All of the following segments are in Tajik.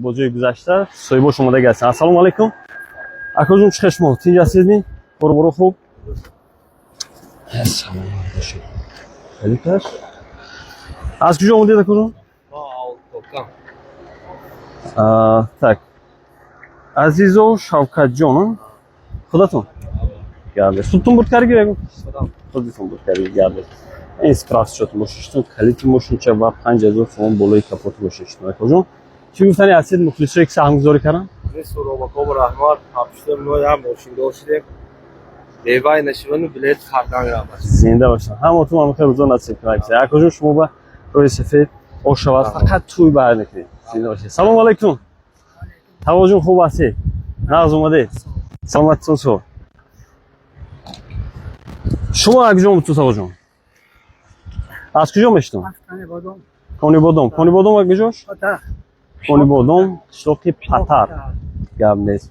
بازوی گذشته سایبا شما دیگه هستن. السلام علیکم. اکاجون چه خشم تینج هستید؟ برو خوب. سلام علیکم. خیلی خوش. از کجا اومدید اکاجون؟ так. عزیزو شوکت جان. خودتون. گرده. سوتون بود کاری گیرم. خودتون بود کاری گرده. این سپراس شد ماشینتون کلیتی ماشین چه و 5000 تومان بالای کاپوت ماشینتون اکاجون. چی گفتنی هستید مخلص یک سهم گذاری کردن؟ رسول با کابر احمر هفتم نو هم ماشین داشتیم. دیوای نشون بلیط خریدن را باشه. زنده باشن. همتون هم خیلی روزا نصیب کنید. اکاجون شما با روی سفید آشوات فقط توی بر میکنید. زنده باشید. سلام علیکم. هواجون خوب هستی؟ ناز اومده. سلامتتون سو. شما اکاجون متوسط هواجون. از کجا میشتم؟ کنی بادام اکاجوش؟ کنی بادام شوکی پاتر. گاب نیست.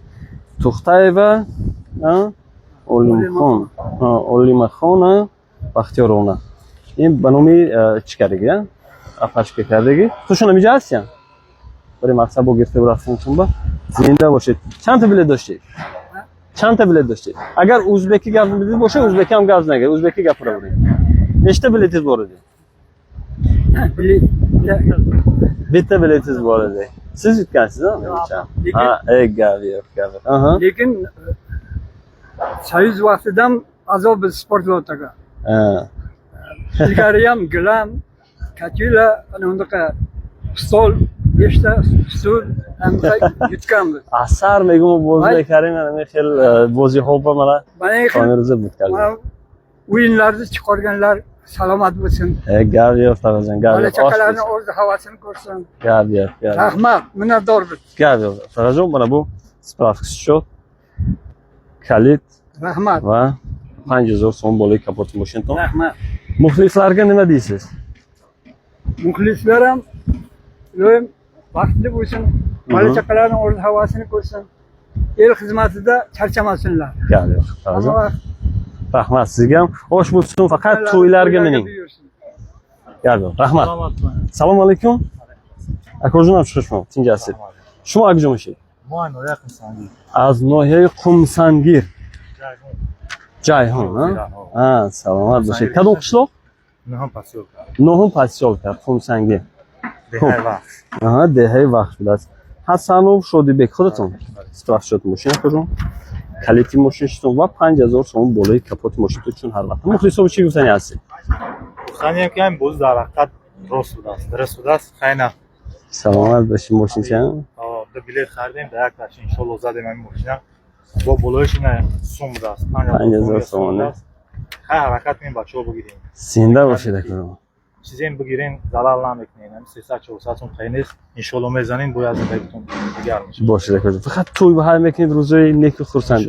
توختای و اولیما خان بختیارونه. این بنامی چی کردی؟ افش که کردی؟ توشون نمیجا هستی؟ برای مقصد با گرفته برفتون تون با زنده باشید. چند تا بلیط داشتید؟ چند تا بلیط داشتید؟ اگر ازبکی گپ بدید باشه ازبکی هم گپ نگه. ازبکی گپ رو برید. نشته بلیطیز بارده. بیت بلیطیز بارده. siz yutgansiz lekin soyuz vaqtida ham azob sport zotiga ilgari ham gilam katila anaqa stol beshta stul anaqa yutganmiz asar megum bozda karim ana xil bozi hopa mana kamerada bitgan o'yinlarni chiqarganlar salomat bo'lsin. Gap yo'q Tog'ajon, gap yo'q. Bola-chaqalarni o'z havosini ko'rsin. Gap yo'q. Rahmat, minnatdormiz. Gap yo'q. Tog'ajon, mana bu spravka shot, kalit Rahmat va 5000 so'm bo'lak kapot moshinton. Rahmat. Muxlislarga nima deysiz? Muxlislar ham doim vaqtli bo'lsin, bola-chaqalarni o'z havosini ko'rsin. El xizmatida charchamasinlar. Gap yo'q. Tog'ajon. Rahmat sizga ham. Xo'sh bo'lsin, faqat to'ylarga mening. Gap yo'q. Rahmat. Salom alaykum. Akojon ham chiqishmo, tinjasiz. Shuma akjomishik. noya Qumsangir. Az noya Qumsangir. Jayhon, ha? Salomat bo'lishing. Qadom qishloq? Nohum posyolka, Qumsangir. Dehay vaqt. Dehay vaqt bilasiz. Hasanov Shodibek xudotun. Spravka shot mashina akojon. Kaliti moshinishton va 5000 so'm bo'lay kapot moshin uchun har vaqt. Muxlisov chi gustani hasti? Gustani ham kam bo'z daraqat rost qayna. Salomat bo'lishing moshinchan. Da bilet xaridim, da yak tashin inshaalloh zadim ham moshina. Bo bo'loyishina so'm dast. 5000 so'm. Ha harakat men bacho bugirdim. Zinda bo'lishida ko'raman. Sizin bugirin zararlan bekleyin. 300-400 so'm qayniz. Inshaalloh mezanin bu yazda bekton digarmish. Bo'lishida ko'raman. Faqat to'y bahar mekin ro'zoy nek xursand.